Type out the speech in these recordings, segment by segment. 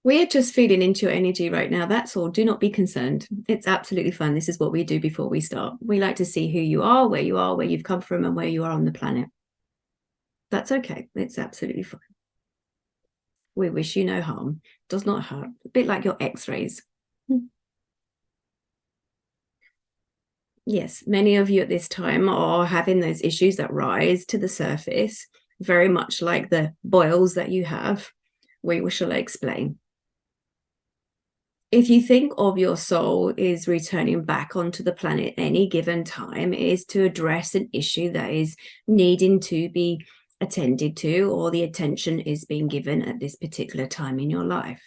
We're just feeding into your energy right now. That's all. Do not be concerned. It's absolutely fun. This is what we do before we start. We like to see who you are, where you've come from, and where you are on the planet. That's okay. It's absolutely fine. We wish you no harm. Does not hurt. A bit like your x-rays. Yes, many of you at this time are having those issues that rise to the surface, very much like the boils that you have. We shall explain. If you think of your soul is returning back onto the planet any given time, it is to address an issue that is needing to be attended to, or the attention is being given at this particular time in your life.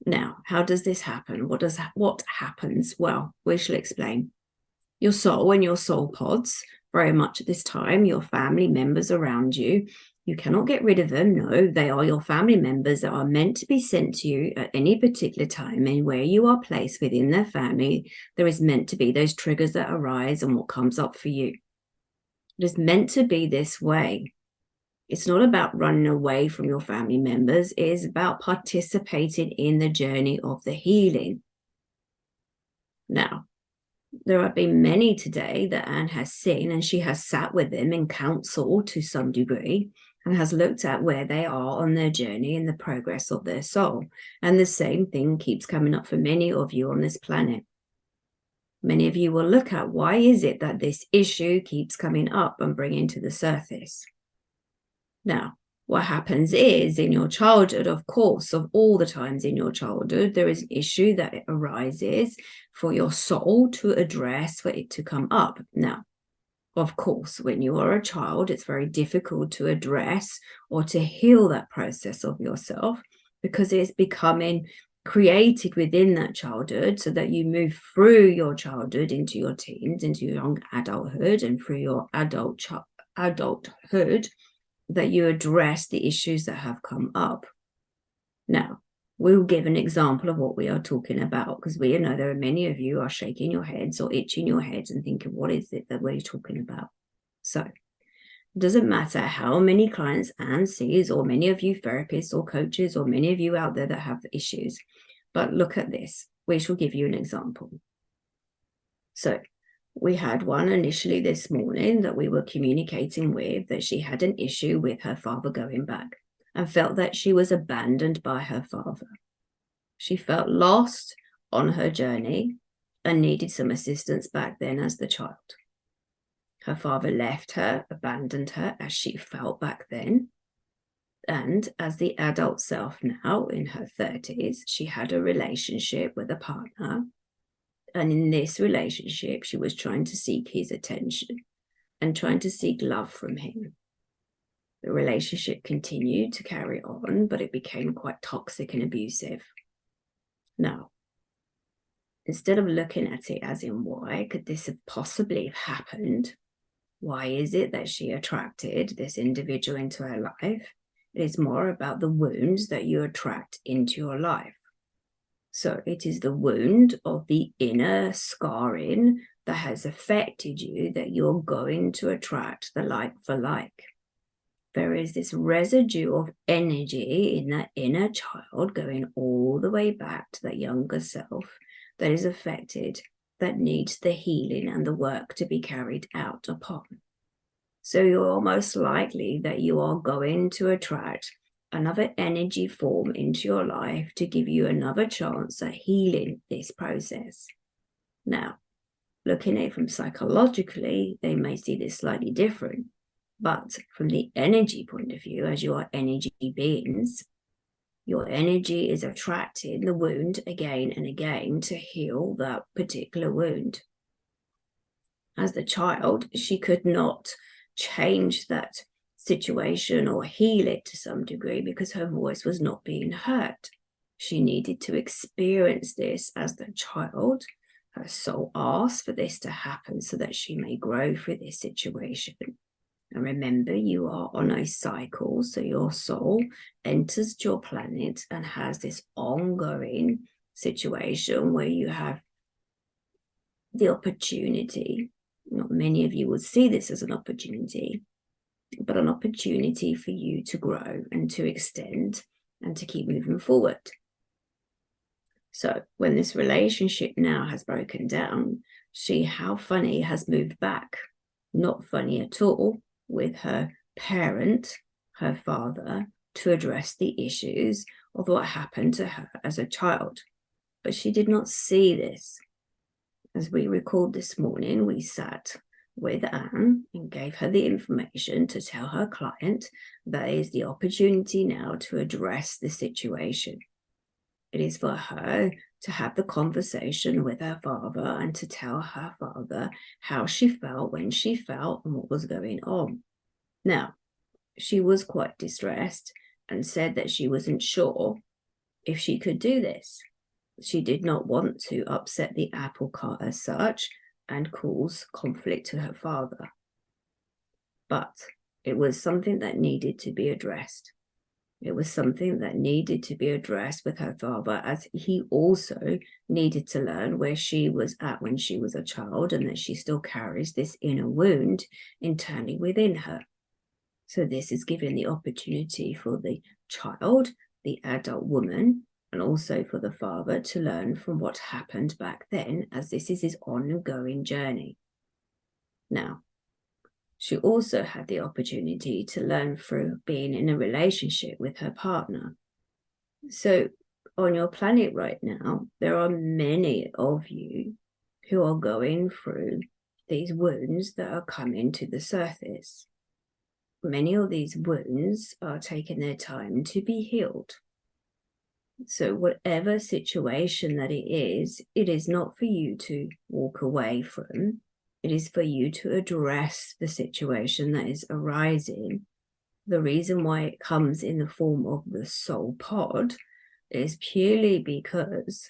Now, how does this happen? What happens? Well, we shall explain. Your soul and your soul pods, very much at this time, your family members around you. You cannot get rid of them. No, they are your family members that are meant to be sent to you at any particular time, and where you are placed within their family, there is meant to be those triggers that arise and what comes up for you. It is meant to be this way. It's not about running away from your family members. It is about participating in the journey of the healing. Now, there have been many today that Anne has seen, and she has sat with them in counsel to some degree and has looked at where they are on their journey and the progress of their soul. And the same thing keeps coming up for many of you on this planet. Many of you will look at, why is it that this issue keeps coming up and bringing to the surface? Now, what happens is, in your childhood, of course, of all the times in your childhood, there is an issue that arises for your soul to address, for it to come up. Now, of course, when you are a child, it's very difficult to address or to heal that process of yourself, because it's becoming created within that childhood, so that you move through your childhood into your teens, into your young adulthood, and through your adulthood, that you address the issues that have come up. Now, we'll give an example of what we are talking about, because we know there are many of you are shaking your heads or itching your heads and thinking, what is it that we're talking about? So it doesn't matter how many clients Anne sees, or many of you therapists or coaches, or many of you out there that have issues, but look at this. We shall give you an example. So we had one initially this morning that we were communicating with, that she had an issue with her father going back, and felt that she was abandoned by her father. She felt lost on her journey and needed some assistance back then as the child. Her father left her, abandoned her, as she felt back then. And as the adult self now, in her 30s, she had a relationship with a partner. And in this relationship, she was trying to seek his attention and trying to seek love from him. The relationship continued to carry on, but it became quite toxic and abusive. Now, instead of looking at it as in, why could this have possibly happened? Why is it that she attracted this individual into her life? It is more about the wounds that you attract into your life. So it is the wound of the inner scarring that has affected you that you're going to attract the like for like. There is this residue of energy in that inner child going all the way back to that younger self that is affected, that needs the healing and the work to be carried out upon. So you're most likely that you are going to attract another energy form into your life to give you another chance at healing this process. Now, looking at it from psychologically, they may see this slightly different, but from the energy point of view, as you are energy beings, your energy is attracting the wound again and again to heal that particular wound. As the child, she could not change that situation or heal it to some degree because her voice was not being heard. She needed to experience this as the child. Her soul asked for this to happen so that she may grow through this situation. And remember, you are on a cycle, so your soul enters your planet and has this ongoing situation where you have the opportunity. Not many of you would see this as an opportunity, but an opportunity for you to grow and to extend and to keep moving forward. So when this relationship now has broken down, see how funny has moved back. Not funny at all, with her parent, her father, to address the issues of what happened to her as a child. But she did not see this. As we recalled this morning, we sat with Anne and gave her the information to tell her client that is the opportunity now to address the situation. It is for her to have the conversation with her father and to tell her father how she felt, when she felt, and what was going on. Now, she was quite distressed and said that she wasn't sure if she could do this. She did not want to upset the apple cart as such and cause conflict to her father. But it was something that needed to be addressed. It was something that needed to be addressed with her father, as he also needed to learn where she was at when she was a child, and that she still carries this inner wound internally within her. So this is giving the opportunity for the child, the adult woman, and also for the father to learn from what happened back then, as this is his ongoing journey. Now, she also had the opportunity to learn through being in a relationship with her partner. So on your planet right now, there are many of you who are going through these wounds that are coming to the surface. Many of these wounds are taking their time to be healed. So whatever situation that it is not for you to walk away from. It is for you to address the situation that is arising. The reason why it comes in the form of the soul pod is purely because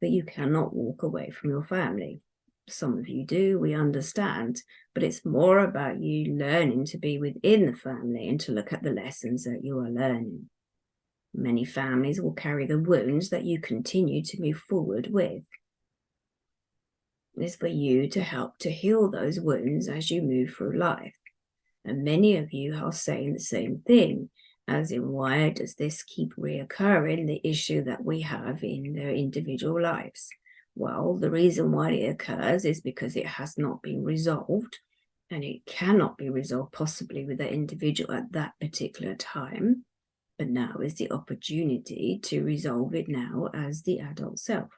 that you cannot walk away from your family. Some of you do, we understand, but it's more about you learning to be within the family and to look at the lessons that you are learning. Many families will carry the wounds that you continue to move forward with. Is for you to help to heal those wounds as you move through life. And many of you are saying the same thing, as in, why does this keep reoccurring, the issue that we have in their individual lives? Well, the reason why it occurs is because it has not been resolved, and it cannot be resolved possibly with the individual at that particular time. But now is the opportunity to resolve it now as the adult self.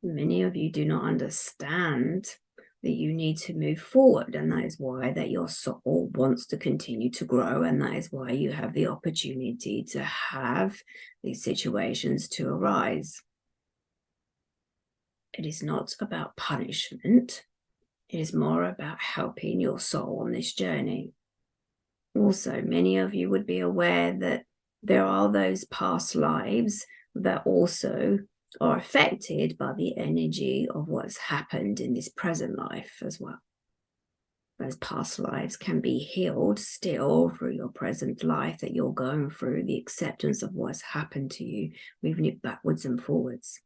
Many of you do not understand that you need to move forward, and that is why that your soul wants to continue to grow, and that is why you have the opportunity to have these situations to arise. It is not about punishment. It is more about helping your soul on this journey. Also, many of you would be aware that there are those past lives that also are affected by the energy of what's happened in this present life as well. Those past lives can be healed still through your present life that you're going through, the acceptance of what's happened to you, moving it backwards and forwards,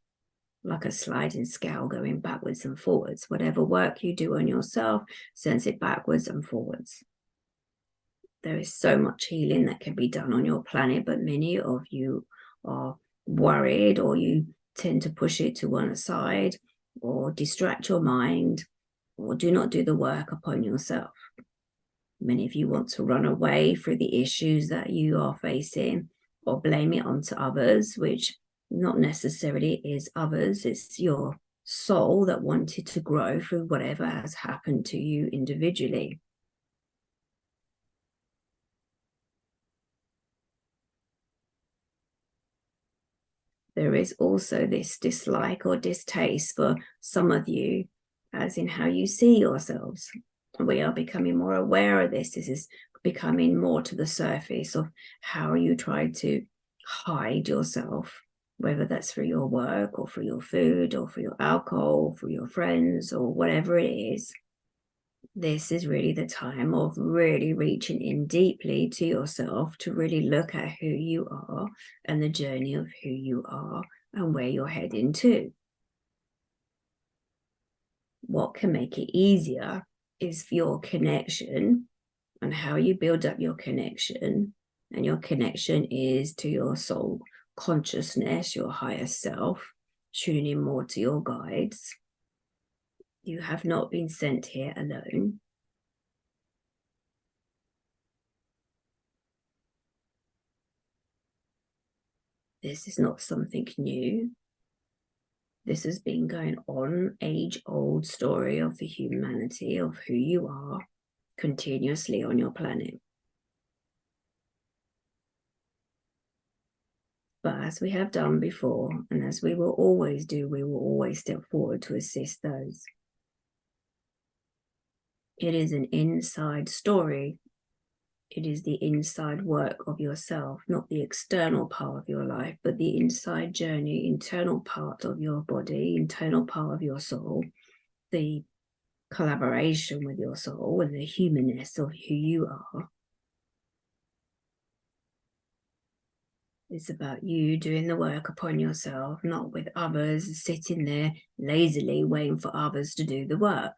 like a sliding scale going backwards and forwards. Whatever work you do on yourself sends it backwards and forwards. There is so much healing that can be done on your planet, but many of you are worried, or you tend to push it to one side, or distract your mind, or do not do the work upon yourself. Many of you want to run away through the issues that you are facing, or blame it onto others, which not necessarily is others. It's your soul that wanted to grow through whatever has happened to you individually. There is also this dislike or distaste for some of you, as in how you see yourselves. We are becoming more aware of this. This is becoming more to the surface of how you try to hide yourself, whether that's through your work or through your food or for your alcohol, or for your friends, or whatever it is. This is really the time of really reaching in deeply to yourself to really look at who you are and the journey of who you are and where you're heading to. what can make it easier is your connection and how you build up your connection. And your connection is to your soul consciousness, your higher self, tuning in more to your guides. You have not been sent here alone. This is not something new. This has been going on, age-old story of the humanity, of who you are, continuously on your planet. But as we have done before, and as we will always do, we will always step forward to assist those. It is an inside story. It is the inside work of yourself, not the external part of your life, but the inside journey, internal part of your body, internal part of your soul, the collaboration with your soul and the humanness of who you are. It's about you doing the work upon yourself, not with others sitting there lazily waiting for others to do the work.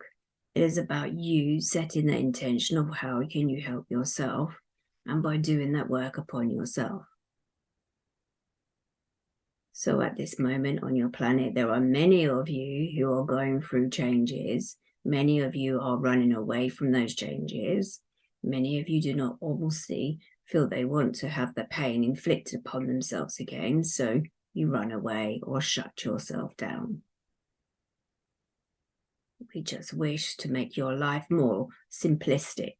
It is about you setting the intention of how can you help yourself, and by doing that work upon yourself. So at this moment on your planet, there are many of you who are going through changes. Many of you are running away from those changes. Many of you do not obviously feel they want to have the pain inflicted upon themselves again, so you run away or shut yourself down. We just wish to make your life more simplistic.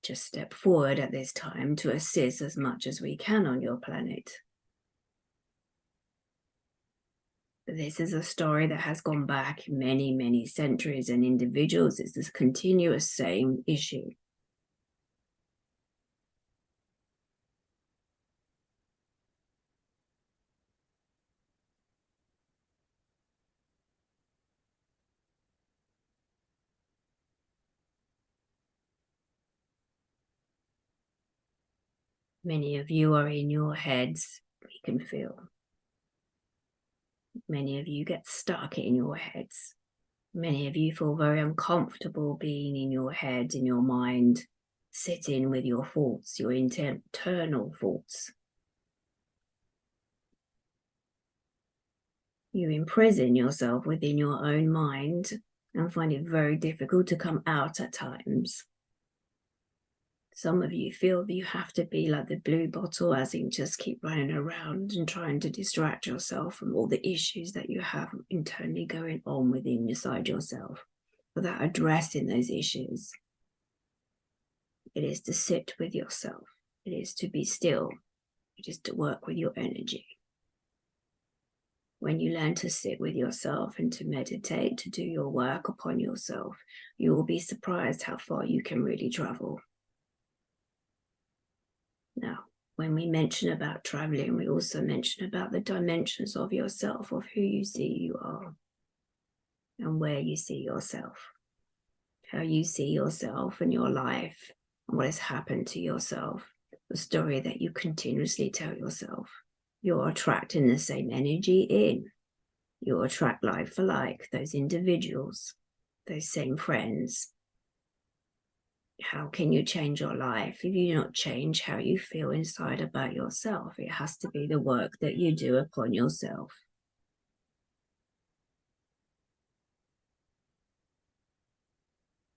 Just step forward at this time to assist as much as we can on your planet. But this is a story that has gone back many, many centuries, and individuals, it's this continuous same issue. Many of you are in your heads, we can feel. Many of you get stuck in your heads. Many of you feel very uncomfortable being in your head, in your mind, sitting with your thoughts, your internal thoughts. You imprison yourself within your own mind and find it very difficult to come out at times. Some of you feel that you have to be like the blue bottle, as in just keep running around and trying to distract yourself from all the issues that you have internally going on within inside yourself without addressing those issues. It is to sit with yourself. It is to be still. It is to work with your energy. When you learn to sit with yourself and to meditate, to do your work upon yourself, you will be surprised how far you can really travel. Now, when we mention about traveling, we also mention about the dimensions of yourself, of who you see you are and where you see yourself, how you see yourself and your life and what has happened to yourself, the story that you continuously tell yourself. You're attracting the same energy in. You attract like for like, those individuals, those same friends. How can you change your life if you do not change how you feel inside about yourself? It has to be the work that you do upon yourself.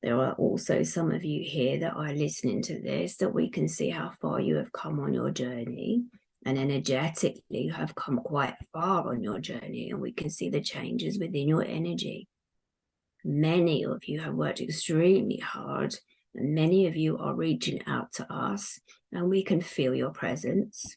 There are also some of you here that are listening to this, that we can see how far you have come on your journey, and energetically you have come quite far on your journey, and we can see the changes within your energy. Many of you have worked extremely hard, and many of you are reaching out to us, and we can feel your presence.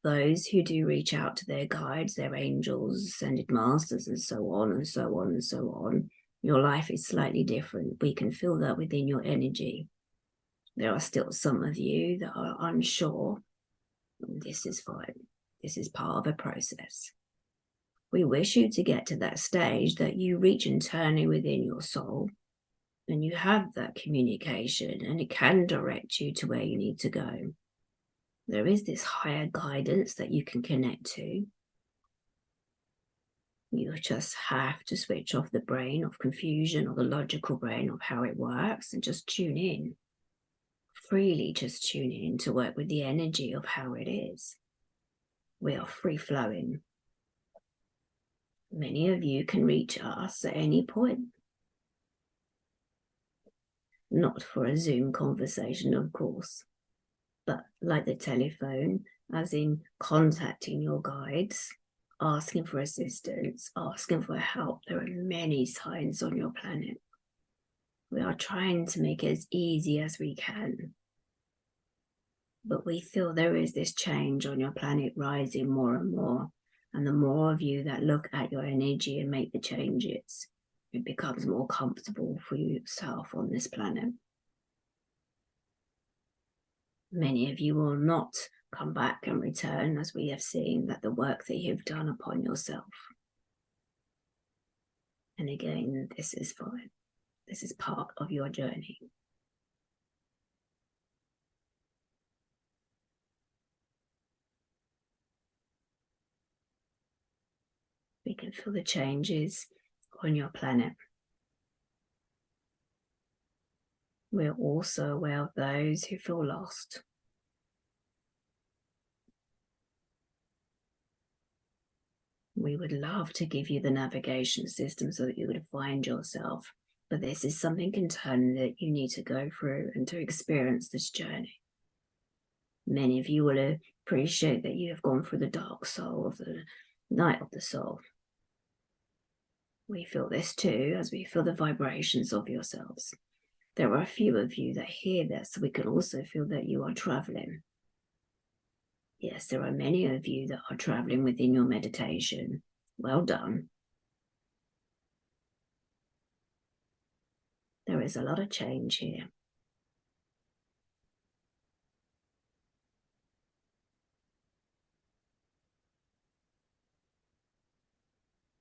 Those who do reach out to their guides, their angels, ascended masters, and so on and so on and so on, your life is slightly different. We can feel that within your energy. There are still some of you that are unsure. This is fine. This is part of a process. We wish you to get to that stage that you reach internally within your soul and you have that communication, and it can direct you to where you need to go. There is this higher guidance that you can connect to. You just have to switch off the brain of confusion or the logical brain of how it works and just tune in. Freely just tune in to work with the energy of how it is. We are free flowing. Many of you can reach us at any point. Not for a Zoom conversation, of course, but like the telephone, as in contacting your guides, asking for assistance, asking for help. There are many signs on your planet. We are trying to make it as easy as we can. But we feel there is this change on your planet rising more and more. And the more of you that look at your energy and make the changes, it becomes more comfortable for yourself on this planet. Many of you will not come back and return, as we have seen that the work that you've done upon yourself. And again, this is fine. This is part of your journey. We can feel the changes on your planet. We're also aware of those who feel lost. We would love to give you the navigation system so that you would find yourself. But this is something internal that you need to go through and to experience this journey. Many of you will appreciate that you have gone through the dark soul of the night of the soul. We feel this too, as we feel the vibrations of yourselves. There are a few of you that hear this, so we can also feel that you are traveling. Yes, there are many of you that are traveling within your meditation. Well done. There is a lot of change here.